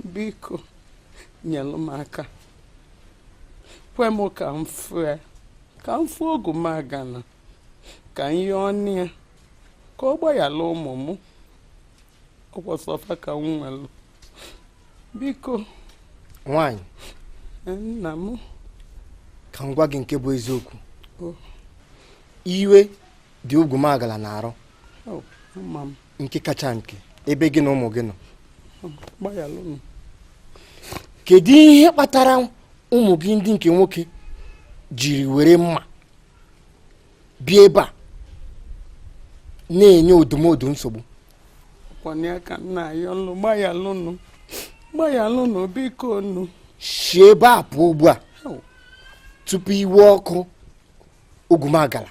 Biko, nyelu m aka. Kwe m ka m fụ Ogwumagana, ka m yọọ ya, ka ọ gbaghara ụmụ m. Ọkwọsọfa ka m nwelu. Biko. Nwanyị. Nna m. Ka m gwa gị nke bụ eziokwu. Iwe dị Ogwumagana na-arụ. Nke kacha nke ebe gị na ụmụ gị nọ. Kedu ihe kpatara ụmụ gị ndị nke nwoke jiri were mma bịa ebe a na-enye odumodu nsogbu? Aka nna ya ọlụ gbayalụnụ biko nụ. Si ebe a pụọ ugbu a tupu iwe ọkụ Ogwumagana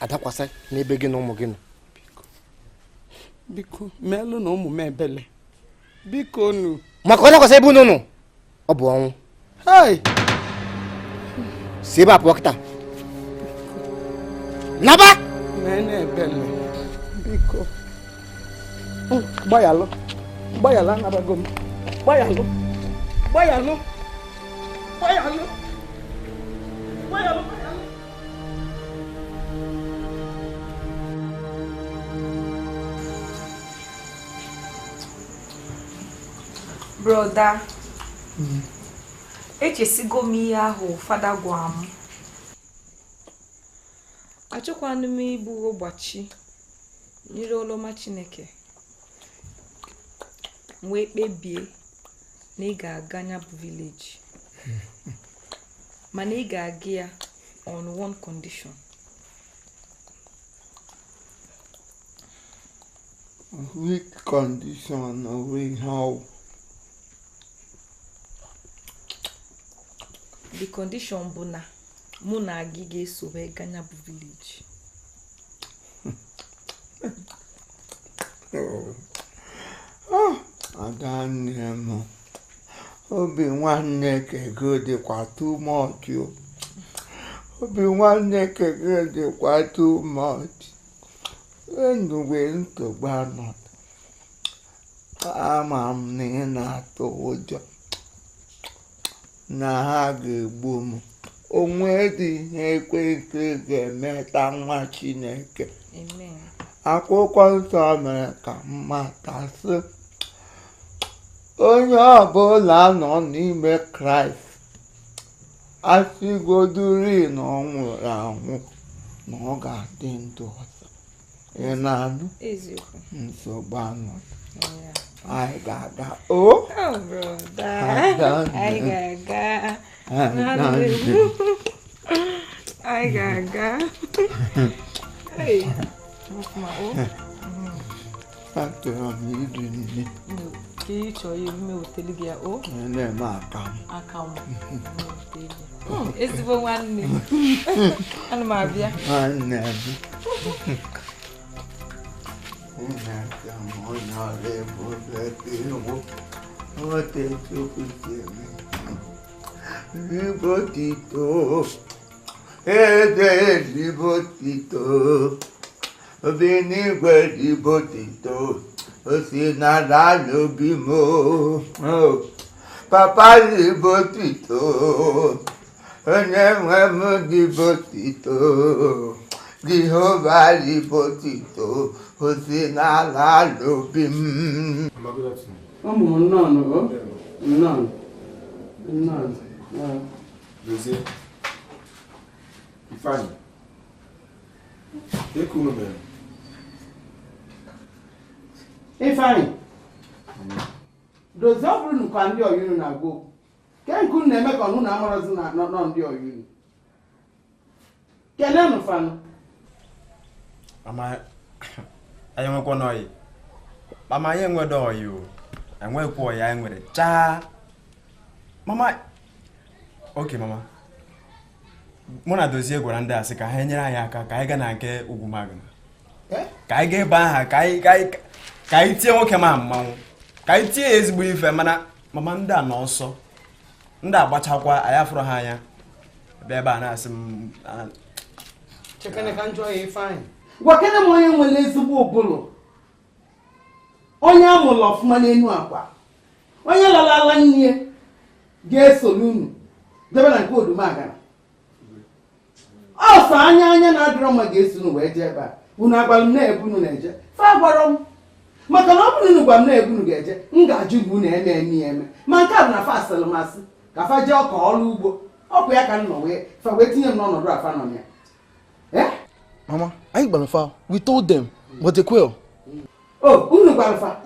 adakwasị n'ebe gị na ụmụ gị nọ. Biko meelụ na ụmụ m ebele. Biko nụ. Maka ọ dakwasị ebe unu nọ, ọ bụ ọnwụ. Si ebe a pụọ kịta. Naba! Nene ebele. Biko. Gbayalụ anabago m. Gbayalụ. Broda, echesigo m ihe ahụ fada gwa m. Achọkwanụ m igbu ụbọchị nyere oloma Chineke. Wee kpebie na ị ga-aga ya bụ village. Mana ị ga-aga ya on one condition. Which condition or how? The condition bụ na mụ na gị ga-eso wee gaa ya bụ village. Ada nne m, obi nwanne kego dịkwa too much. Obi nwanne kego dịkwa too much. Enugwe ntogbu anọ. Ama m na ị na-atụ ụjọ na ha ga-egbu m. Onwe dị ihe ekwentị ga-emeta nwa Chineke. Akwụkwọ nsọ mere ka mmata sị, onye ọbụla nọ n'ime Kraịst asịgoduri na ọ nwụrụ anwụ na ọ ga-adị ndụ ọzọ. Ị na-anụ? Nsogbu anọ. Anyị ga-aga. Broda, anyị ga-aga. Anyị ga-aga. Achọrọ m iri nri. Ka ị chọrọ ime hotelu gị ya o? Na-eme akamụ. Akamụ. Ezigbo nwanne. Ana m abịa. Nwanne m. Nna m onye ọrụ ebube iwu. Ote Chukwu si eme. Ribo tito. Ede ribo tito. Obi n'igwe ribo tito. Osi n'ala n'obi mo. Papa ribo tito. Onye nwe m ribo tito. Jehova ribo tito. Osi n'ala n'obi m. Ụmụ nnọọ. Dozie. Ifeanyi. Eku unu mere. Ifeanyi. Dozie ọ bụrụ nkwa ndị ọyụnụ na-agwa okwu. Ke nke unu na-eme ka ọnụ na-amarozi na nọ ndị ọyụnụ. Kelenụ fanụ. Mama, anyị nwekwa n'ọyị. Mama, anyị enwedo ọyị o. Enwekwa ọyị anyị nwere. Chaa. Mama. Okay, Mama. Mụ na Dozie gwara ndị asị ka ha nyere anyị aka ka anyị gaa na nke Ogwumagana. Ka anyị gaa ebe ahụ ka anyị tie nwoke ma mmanwụ. Ka anyị tie ezigbo ife mana mama ndị a nọ ọsọ. Ndị agbachakwa anyị afụrụ ha anya. Bịa ebe a na-asị m Chekene ka njọ ya Ifeanyi. Gwakene m onye nwere ezigbo ụbụrụ. onye amụrụ ọfụma n'enu akwa onye lalala nne ga-esolu unu debe na nke OGWUMAGANA ọsọ anya na-adịrọ mma ga-eso unu wee jee ebe a unu agbalụ m na-ebu unu na-eje fa gwara m maka na ọ bụrụ unu gwa m na-ebu unu ga-eje m ga-ajụ bụ unu eme ma nke a bụ na fa asịrị masị ka fa jee ọka ọrụ ugbo ọkụ ya ka m nọ wee tinye m n'ọnọdụ afa nọ ya. Mama, anyị gbara fa. We told them, but they quail. Oh, unu gwara fa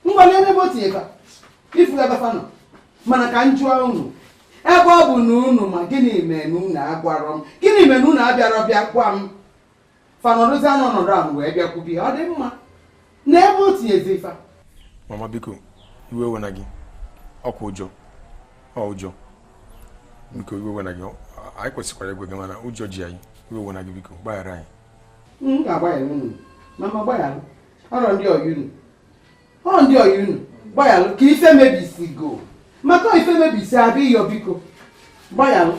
ngwa n'ebe o tinye fa ifu ebe fa nọ mana ka m jụọ unu ebe ọ bụ na unu ma gịnị mere na unu agwarọ m gịnị mere na unu abịara bịa gwa m fanọrụzie n'ọnọdụ ahụ wee bịakwubi ọ dị mma na ebe o tinyezi ifa. Mama biko iwe wena gị ọkwa ụjọ biko iwe wena gị anyị kwesịkwara egwe gị mana ụjọ ji anyị iwe wena gị biko gbaghara anyị. M ga-agbaghara unu mama gbaghara ọrọ ndị ọyị unu gbaghara ka ife mebisi go maka ife mebisi abịa iyo biko gbaghara.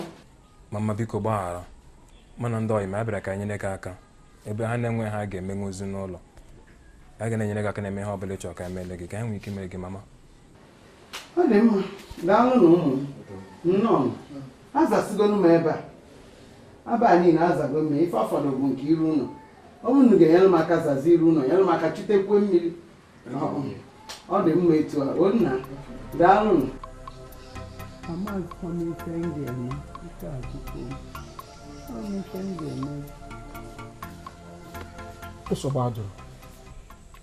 Mama biko gbaghara mana ndị ọyị ma abịara ka nyere gị aka ebe ha na-enwe ha ga-emenwe ozi n'ụlọ a ga na-enyere gị aka na-eme ihe ọbụla ịchọ ka emele gị ka ha nwee ike mere gị mama. Ọ dị mma daalụ na ụmụ nnọọ azasịgonu m ebe a aba niile azago m ife ọfọdụ bụ nke iru ụlọ ọ bụrụ na ga-enyere m aka zazi iru ụlọ nyere m aka chitekwe mmiri ọ dị mma etu a o nna daalụ nsogbu adụrụ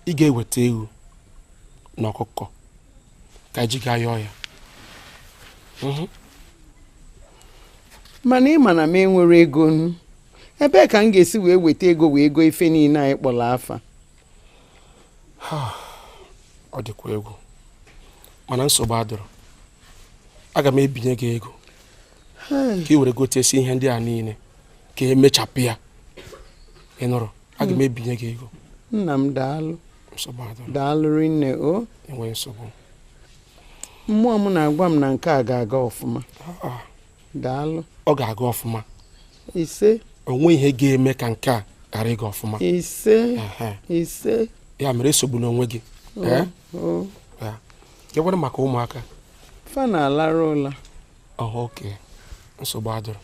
ị ga-eweta ewu na ọkụkọ ka ji gaa yọọ ya. mana ị ma na m enwere ego nu ebe ka m ga-esi wee weta ego wee ego ife niile anyị kpọrọ afa. Ọ dịkwa egwu mana nsogbu adụrụ aga m ebinye gị ego ka ị were gotesi ihe ndị a niile ka emechapụ ya ị nụrụ aga m ebinye gị ego. Nna m daalụ nsogbu adụrụ daalụ rinne o enweghị nsogbu mmụọ m na-agwa m na nke a ga-aga ọfụma. Daalụ ọ ga-aga ọfụma ise onwe ihe ga-eme ka nke a ghara ịga ọfụma ise ya mere esogbu n'onwe gị kekwere maka ụmụaka fa na-alara ụla. oke nsogbu adụrụ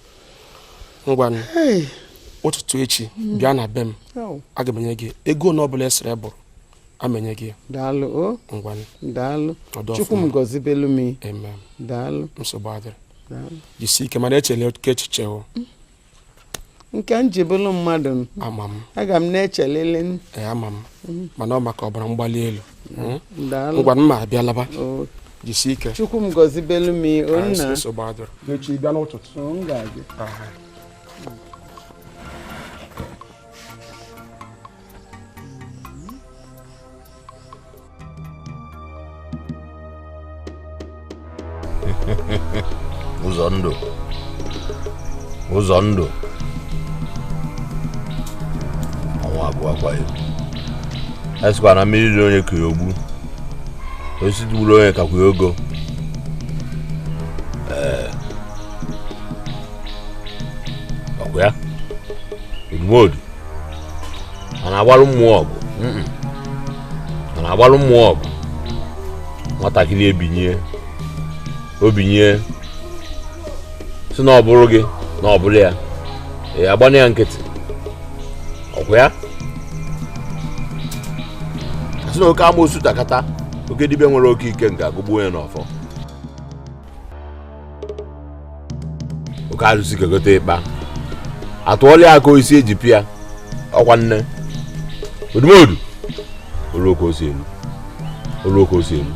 ngwanụ ụtụtụ echi bịa na be m aga m enye gị ego na ọbụla esere bụrụ amenye gị. Daalụ o ngwanụ daalụ Chukwu m gọzibelu m. Amen. Daalụ nsogbu adịrị jisi ike mana echele oke echiche o nke m ji bụrụ mmadụ ama m aga m na-echelele ama m mana ọ maka ọbara mgbali elu. Daalụ ngwanụ ma abịalaba jisi ike Chukwu m gọzibelu m o nna nsogbu adịrị echi bịa n'ụtụtụ m ga-abịa. ụzọ ndụ ọnwa abụọ akwa ya esikwa na mmiri dị onye ka ya ogbu osisi gburu onye kakwa ya ogo. ọkwa ya odumodu a na-agbalụ mmụọ ọgụ nwatakịrị obinye si na ọ bụrụ gị na ọ bụrụ ya agbana ya nkịtị. ọkwa ya si na oke amoosu takata oke dibịa nwere oke ike nke agụgbu onye n'ọfọ oke arụsị kegote ịkpa atụọla ya aka isi eji pịa ọkwa nne odumodu oluoke osi elu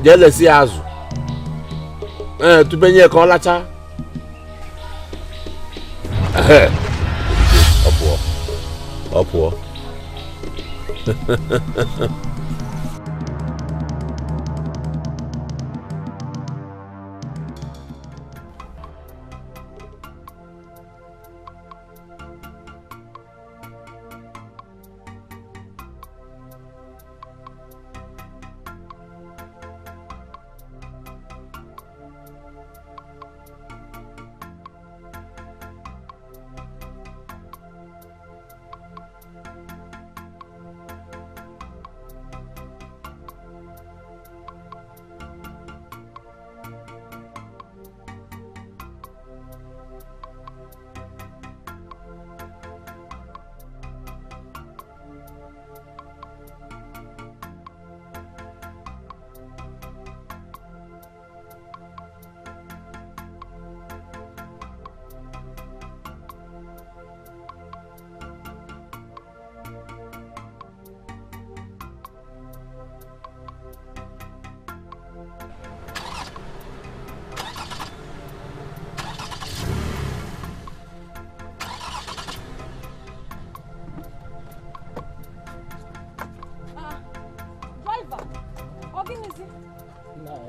jee lesi ya azụ tupenye ka ọ lacha ọ pụọ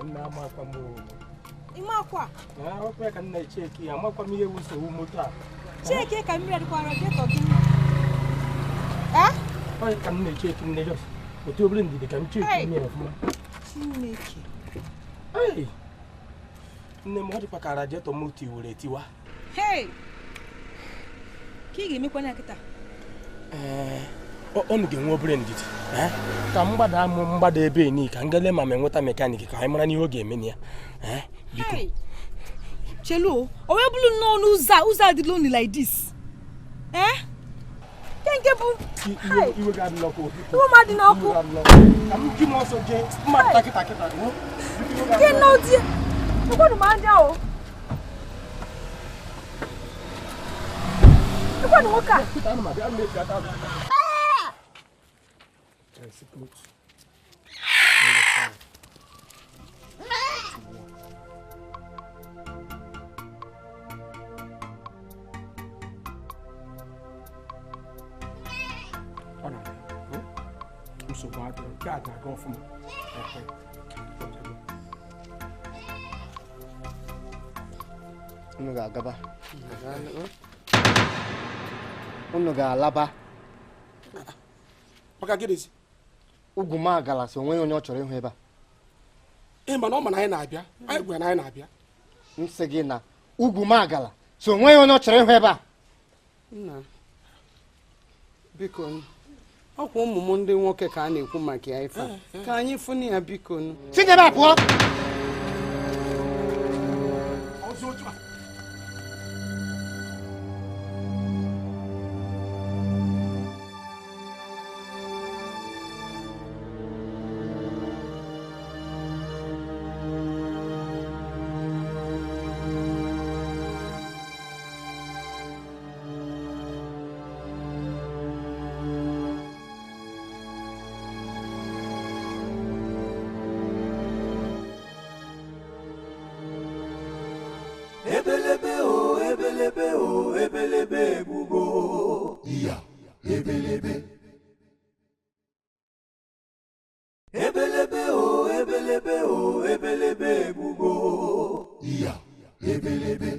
nwanne amakwa m. Imakwa. Ọkwa ka nna cheki ya amakwa m ihe wuso moto a. Cheki ka mmiri adịkwa radiator gị. Onye ka nna cheki nne jos. Otu obere ndidi ka m cheki mmiri ọfụma. Chineke. Nne m ọ dịkwa ka radiator moto iwere tiwa. Hey! Ka ị ga-emekwa na nkịta? Ọnụ ga-enwe obere ndidi. Ka mgbada amụ mgbada ebe ni ka ngele ma enweta mekaniki ka anyị mara n'ihe ọ ga-eme ya. Biko. Chelu, o we bulu no n'ụzọ dị lonely like this. Kenke bụ. Iwe ga adị n'ọkụ. Iwe ma dị n'ọkụ. Ka m ji m ọsọ jee mmadụ takịta. Ke no die. Ụgbọdụ ma ndị ahụ. Ụgbọdụ nwoke a. nsogbu adịrị nke a ga-aga ọfụma. Unu ga-agaba. Unu ga-alaba. Maka gịnịzi? Ugwumagala si onweghị onye ọ chọrọ ịhụ ebe a. Mana ọ ma na anyị na-abịa. Anyị gwara na anyị na-abịa. M sị gị na Ugwumagala si onweghị onye ọ chọrọ ịhụ ebe a. Nna, biko ọkwa ụmụ m ndị nwoke ka a na-ekwu maka ya ife ka anyị fụnụ ya biko. Si n'ebe a pụọ. Ebelebe bugo iya ebelebe bugo iya ebelebe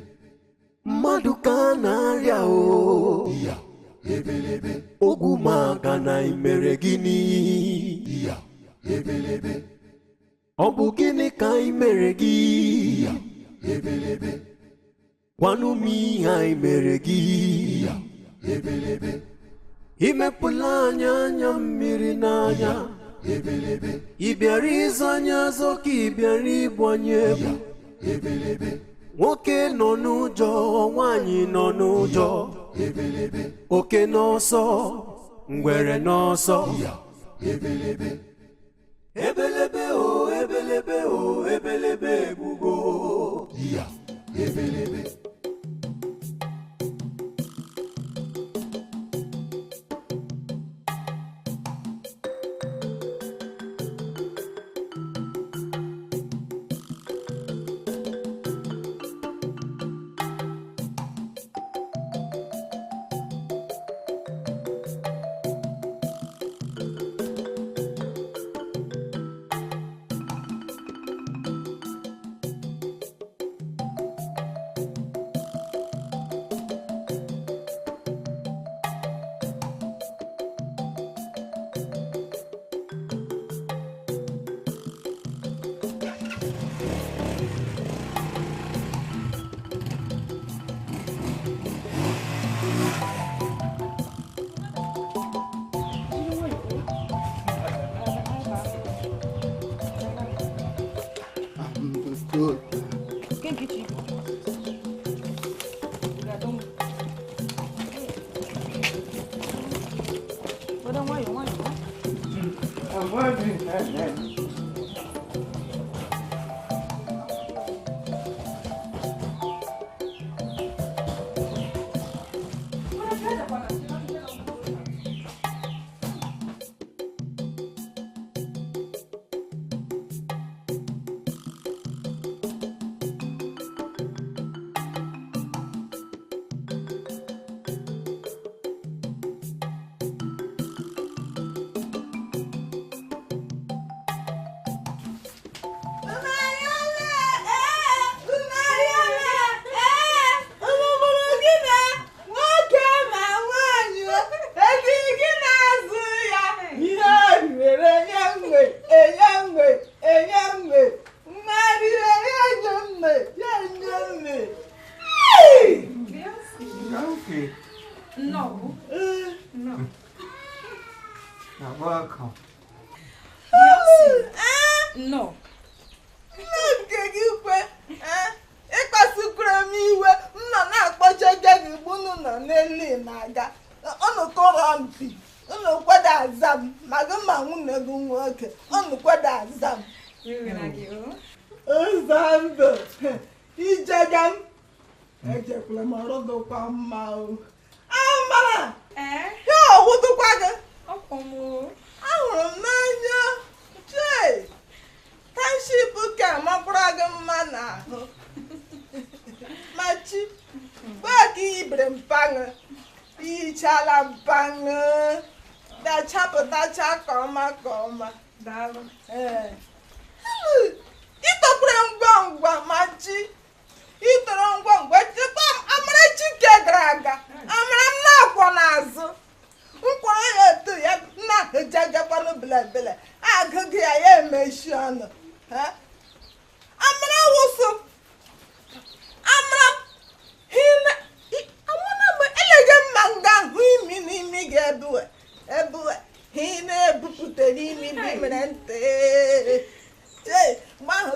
mmadụ ka na-arịa iya ebelebe ogwumagana imere gịnị iya ebelebe ọ bụ gịnị ka imere gị iya ebelebe gwanụ m ihe anyị mere gị ebelebe imepụla anya mmiri n'anya ebelebe ịbịara ịzụ anya azọ ka ịbịara ịbụ anya egwu ebelebe nwoke nọ n'ụjọ nwaanyị nọ n'ụjọ ebelebe oke n'ọsọ ngwere n'ọsọ ebelebe ebelebe egbugo ebelebe You're welcome. No. ịkpasukwuru m iwe m nọ na-akpọjeje gị mgbe unu nọ n'elu na-aga unu kụrọ mpi unu kweda aza m ma gị ma nwunye gị nwoke unu kweda aza m ụzọ ndụ ijega m ejekwala m ọrụ dịkwa mma o amara ya ọwụdụkwa gị ahụrụ m n'anya chee township ka makwara gị mma n'ahụ machi gbaka ibere mpaṅụ iyichala mpaṅụ dachapụtacha ka ọma ịtọkwara ngwa ngwa machi ịtọrọ ngwa ngwa chekwa amara chike gara aga amara m na-akwọ n'azụ nkwara ya eto ya na-ejegekwanụ belebele agụgụ ya emechi ọnụ amara wụsụ amara eleghị mma nga ahụ imi n'imi gị ebuwe ị na-ebupụtere imi gị mere nte mgbe ahụ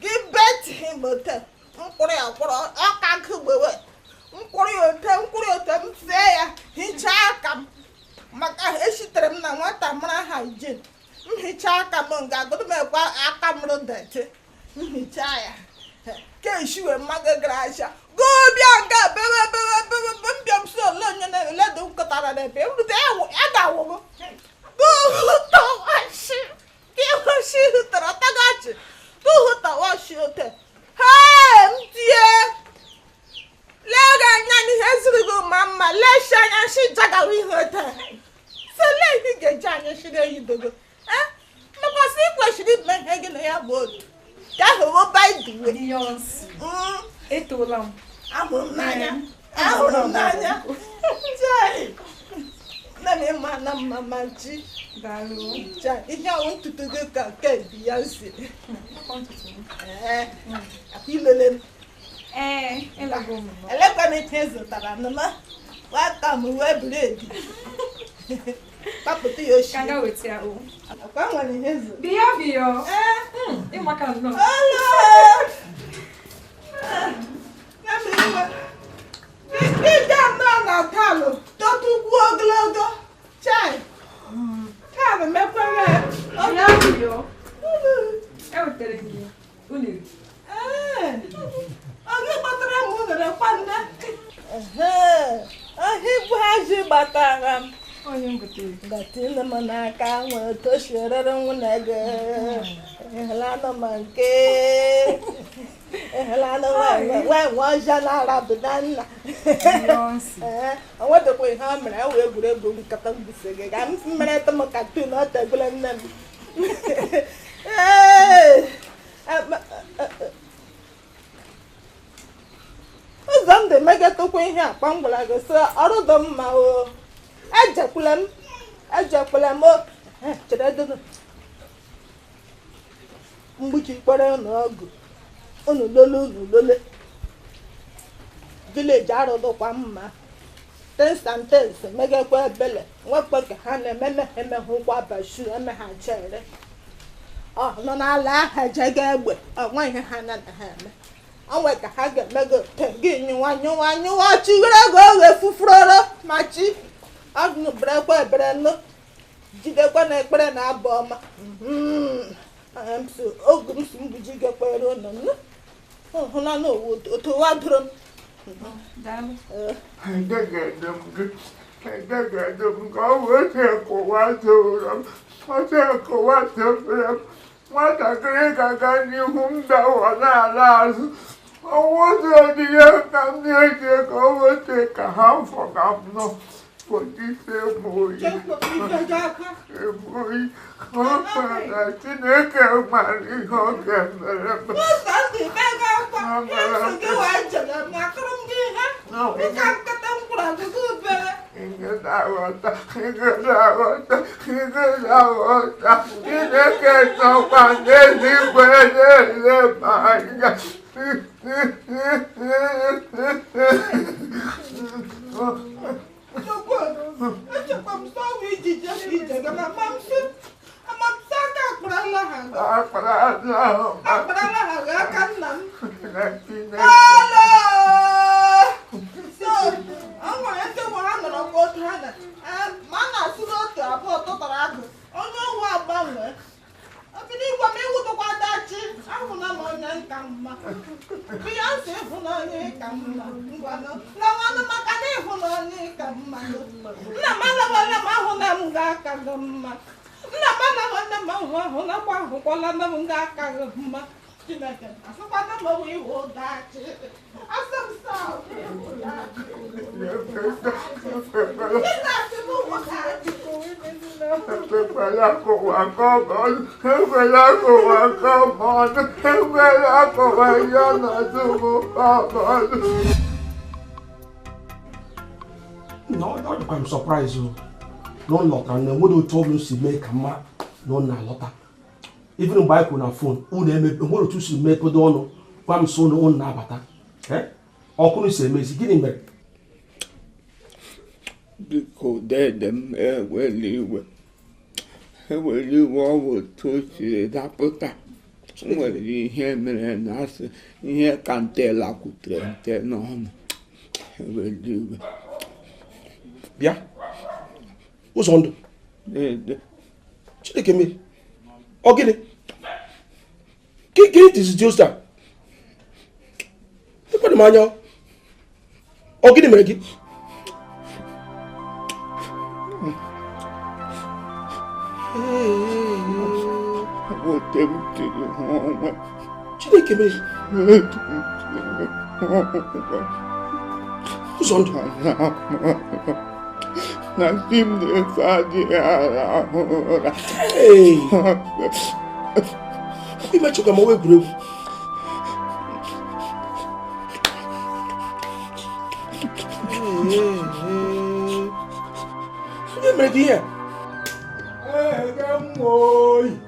gị beti mote mkpụrụ ya kwụrụ ọka gụgbewe mkpụrụ ya ote m fee ya hichaa aka m maka esitere m na nwata mara haijin mhicha aka m ga-agụrụ m ekwe aka m rụdete mhicha ya ke ishiwe mmadụ gara ahịa gobịa nga bewe mbịa m so ole onye na-eledo nkọtara na ebe mrute ya ga-awụ m gụhụtawashi hụtara tagachi gụhụtawashi ote m tie lega anya n'ihe ziri gị ma mma leshi anya shi jagawa ihe ote sele ihe ga-eji anya shiri eyidogo mekwasị ikwesịrị ime ihe gị na ya bụ otu ka ahụrụ baiduwe etola m ahụrụ m n'anya nne m ịma na mma ma ji ihe ọwụ ntutu gị ka kebi ya siri ilele m elekwana ihe zụtara nma nwata m wee buru ebi papụta ya oshi akwa nwere ihe zụ biyo ịmaka nnọọ ije anọ na talụ tọtụkwu ogologo chai taa mekwere ewetere gị unere oge gbatara m unere kwanne ahịgbu hazi gbatara m batile m n'aka nwere tosierere nwunye gị ịhụlanụ m nke ịhụlanụ wee ọja na-arabụda nna o nwedekwa ihe o mere ewe egwuregwu nkata mbuse gị ga m mmerịta m katun ọ tegole nne m ụzọ m dị megetụkwa ihe akpa m gwara gị sị ọrụ dị mma o ejekwula m chere dogo mgbuchi kpere n'ọgụ unu lole vileji arụdụkwa mma tensantens megekwa ebele nwekwe ka ha na-ememe emehụkwa bashu emeghachere nọ n'ala ahụ ejega egbe ọnwa ihe ha na ha eme onwe ka ha ga-emego te gị nyụwa chiwere ego oge fufuroro ma chi ọnụ berekwa ebere nụ jidekwa na ekpere na abụ ọma oge m si mbuji gekpere ụlọ nụ hụla n'owu otowa doro m nwatakịrị ga-aga n'ihu m dawa n'ala azụ ọnwụ ụzọ dị ya ka m na-eche ka o wete ka ha fọ ka m nọ kpọchite emoyi na Chineke mara ihe ọ ga-emere m Chineke nọkwa n'eluigwe na-ele m anya No, I'm surprised you. No lot and what you told me to make a ma no na lot. Even by on phone, who they make what to see make no kwam so no on na bata. Eh? Or could you say me giving me? Because them will you want to see that pota. Well, you hear me and ask, here can't tell I could tell no. Will you? Yeah. What's on? She me. Okay. Get this just that. Look at the manual. Okay, Maggie. What tempted home? She me. Who's on? Nassim de Sadia. Hey! You might come away, group. You make here. Hey, come on.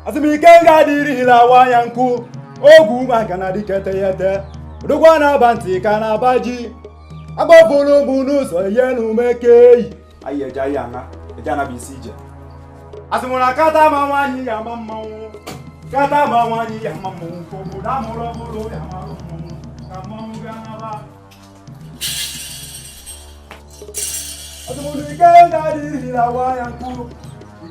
As we can get it, la wayanku. OGWUMAGANA dikete yete. Udugwana banti kana baji. Agbabolo bunu so yenu mekei. Ayeja yana, ejana bisije. Asimuna kata mawanyi ya mamu. Kata mawanyi ya mamu. Kobuda muro ya mamu. Kamamu ganaba. Asimuna kenga di la wayanku.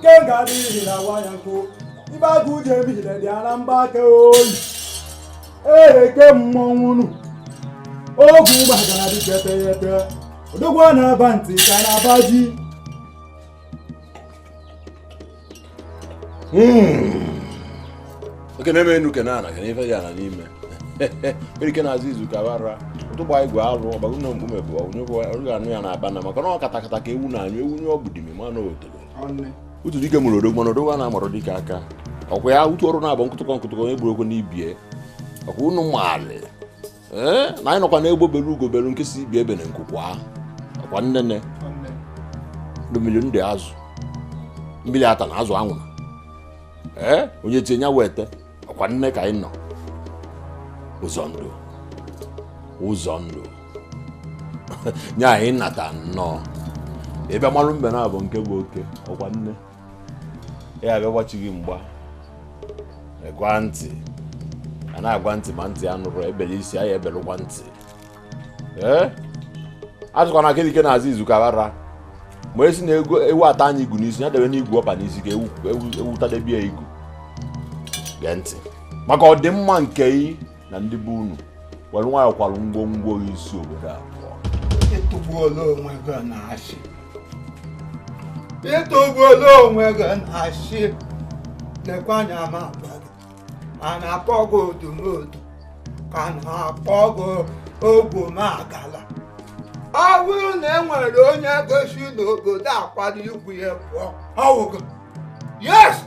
Kenga di la wayanku. Ibagu jemi le di alamba ke oyi. Ke mmonu. OGWUMAGANA dikete yete. Udugwana banti kana baji. Okay, neme nuke nana, kanifa yana nime. Eri kana azizu kabara. Utuba igwe alu, baguna mbume bwa, unyoko organu yana abana makano kata ke ewu na anyu ewu nyo budimi mana otelo. Onne. Utu dike mulodo monodo wana amaro dike aka. Okwe ya utu oru na abo nkutuko eburoko ni bie. Okwe unu male. Na ino kwa na egbo belu ugo belu nkesi bie ebe na nkukwa. Okwa nnene. Onne. Do million de azu. Mbili ata na azu anwuna. Onye tienya wete. Okwa nne ka ino. Uzondo. Nya inata no. Ebe malu mbe na abo nke bụ oke. Okwa nne. Ya be wachighị mgba. Egwanti. Ana agwanti ma ntị anụrụ ebele isi ya ebelụkwa ntị. Azụkwa na kelike na azizu kabara. Ma esi na ewu ata anyị igu n'isi ya debe n'igwu ọpa n'isi ka ewu tadebie igu. Gee ntị. Maka ọdịmma nke yi na ndị be unu were nwayọ kwalụ ngwongwo isi obodo abụọ. Ịtụgbuola onwe gị na-asị. Ịtụgbuola onwe gị na-asị. Lekwa anya ama agba gị. A na-akpọ gị odumodu. Ka na-akpọ gị OGWUMAGANA. Ọ bụrụ na e nwere onye gosi n'obodo akwado igwu ya pụọ, ọ wụ gị. Yes!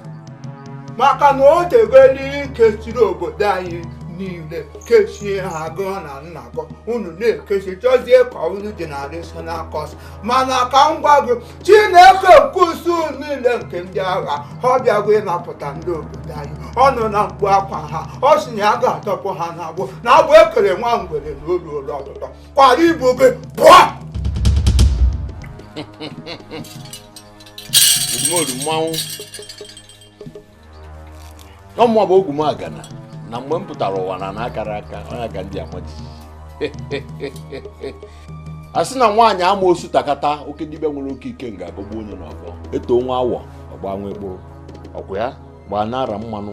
Maka na o tegoli ike siri obodo anyị niile kechie ha gụọ na nna gị unu na-ekechi chọzie ka unu generational curse mana ka m gwa gị Chineke nke usu niile nke ndị agha ọ bịago ịnapụta ndị obodo anyị ọ nọ na mkpu akwa ha ọ sị na ya ga-atọpụ ha n'agbụ na agbụ ekere nwa ngwere na olu olu ọtụtụ kwara ibu gị pụọ mmanwụ ọmụma bụ Ogwumagana na mgbe m pụtara ụwa na akara aka onye ka ndị amaji a sị na nwaanyị amoosu takata oke dibịa nwere oke ike nga agọgbu onye n'ọgọ eto nwa awọ ọgba nwa ekporo ọkwa ya gbaa na-ara mmanụ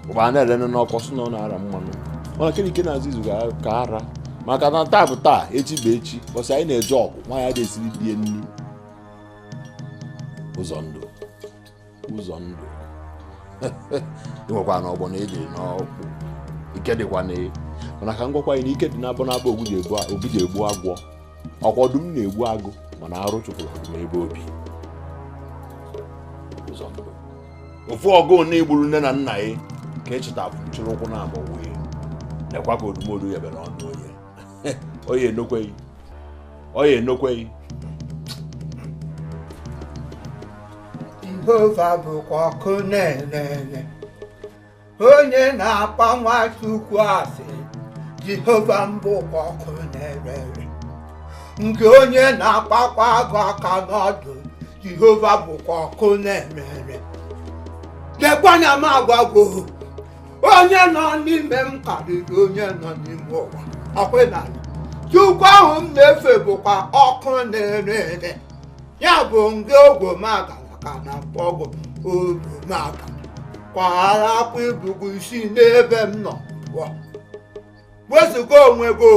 gbaa na-elene n'ọkọ sị na ọ na-ara mmanụ mana kelike na-azụ izu ka ara maka na taa bụ taa echi bụ echi bọsị anyị na-eje ọgụ nwaanyị a na-esiri die nri ụzọ ndụ ịnwekwa na ọgbọ na eji n'ọkpụ ike dịkwa na mana ka m gwakwa anyị na ike dị n'abọ n'abọ obi ji egbu agwọ ọkwa ọdụm na-egbu agụ mana arụ chụpụrụ ọdụm ebe obi ụzọ ndụ ofu ọgụ na-egburu nne na nna ya ka echeta chụrụ ụkwụ na abọ wee nekwa ka odumodu ya bịara ọnụ oye enokweghị Jehova bụkwa ọkụ na-ere onye na-akpa Nwachukwu asị Jehova mbụkwa ọkụ na-ere nke onye na-akpakwa agụ aka n'ọdụ Jehova bụkwa ọkụ na-ere dekwanya m agwagwo onye nọ n'ime m karịrị onye nọ n'ime ụwa ọkwenala Chukwu ahụ m na-efe bụkwa ọkụ na-ere ya bụ ndị Ogwumagana ka na mkpọgụ Ogwumagana kwara akwa ibugo isi n'ebe m nọ wezuga onwe go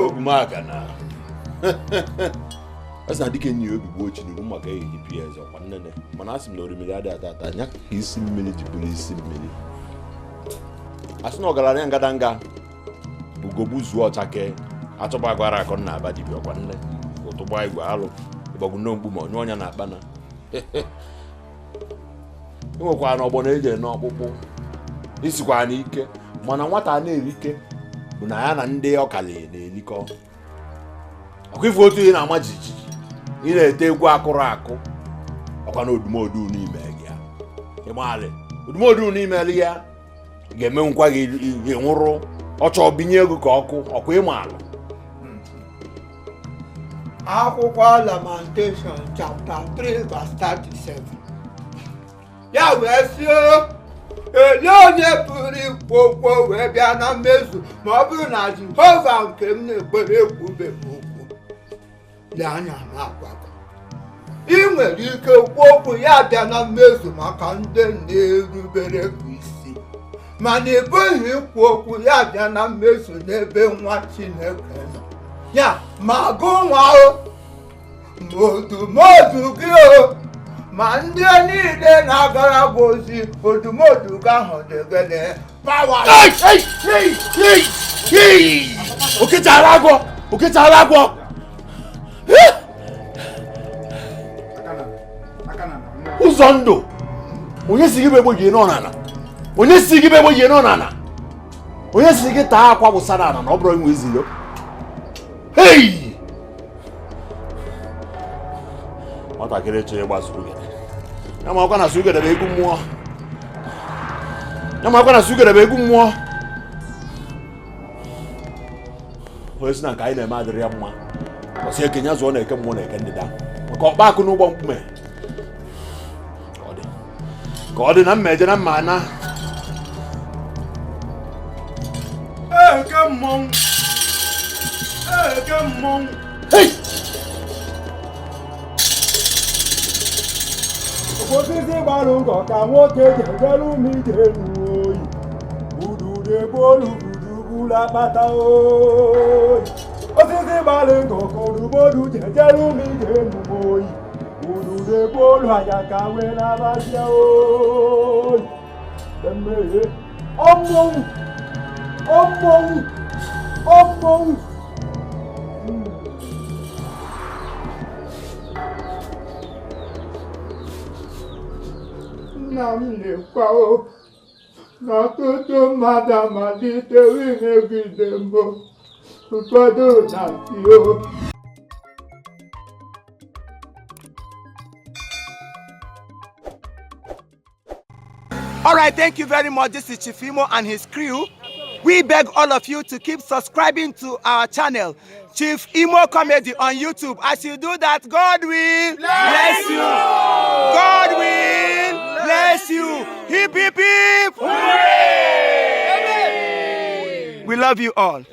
Ogwumagana asị na dike nyi obi gboo Chineke maka eji GPS ọkwa nnene mana asị m na orimiri adị atata anya ka isi mmiri ji bụrụ isi mmiri asị na ọgaranya ngadanga ugogbu zuo ọchake achọba agwara akọ na aba dibịa ọkwa nne ụtụgba igwe alụ ịgbagwu n'ogbu ma onye ọnya na-akpa na enwekwa na ọgbọ na-eje n'ọkpụkpụ isikwa n'ike mana nwata na-eri ike bụ na ya na ndị ọkali na-erikọ ọkwa ife otu ihe na-ama jijiji ị na-ete egwu akụrụ akụ ọkwa na odumodu n'ime ya ịgbalị odumodu n'ime ya ga-eme nkwa gị nwụrụ ọchọ binye ego ka ọkụ ọkwa ịmalụ akwụkwọ Lamentation chapter 3 verse 37 ya wee sie ele onye pụrụ ikwu okwu wee bịa na mmezu ma ọ bụrụ na Jehova nke m na-ekpere ekwubeghị okwu lee anya na agwago ị nwere ike kwu okwu ya bịa na mmezu maka ndị na-erubere isi mana ị bụghị ikwu okwu ya bịa na mmezu n'ebe nwa Chineke nọ ya ma gụ nwa odumodu gị ma ndị niile na-agara bụ ozi odumodu gị ahụ dị gịnị pawa okechara agwọ ụzọ ndụ onye si gị bụ egbo jie n'ọnana onye si gị taa akwa wụsa n'ala na ọ bụrụ inwe ezilo nwatakịrị chọrọ ịgba sugede ya ma ọkwa na sugede bụ egwu mmụọ onye si na nke anyị na-eme adịrị ya mma ọsị ekenye zụọ na eke mmụọ na eke ndịda maka ọkpa akụ n'ụgbọ mkpume ka ọ dị na mma eje na mma ana eke mmọnwụ osisi gbalụ ngọ ka nwoke jegere ụmụ ije n'oyi ududegboolu gburugburu akpata oyi osisi gbalụ ngọ ka odumodu jejere ụmụ ije n'oyi ududegboolu anya ka wee na-abazia oyi emeghe ọmmọnwụ nna m na-ekwa na ọtụtụ mmadụ amalitewo imegide mbụ ụfọdụ na-atio. All right, thank you very much. This is Chief Imo and his crew. We beg all of you to keep subscribing to our channel, Chief Imo Comedy on YouTube. As you do that, God will bless you. God will bless you. Hip, hip, hip. Hooray! We love you all.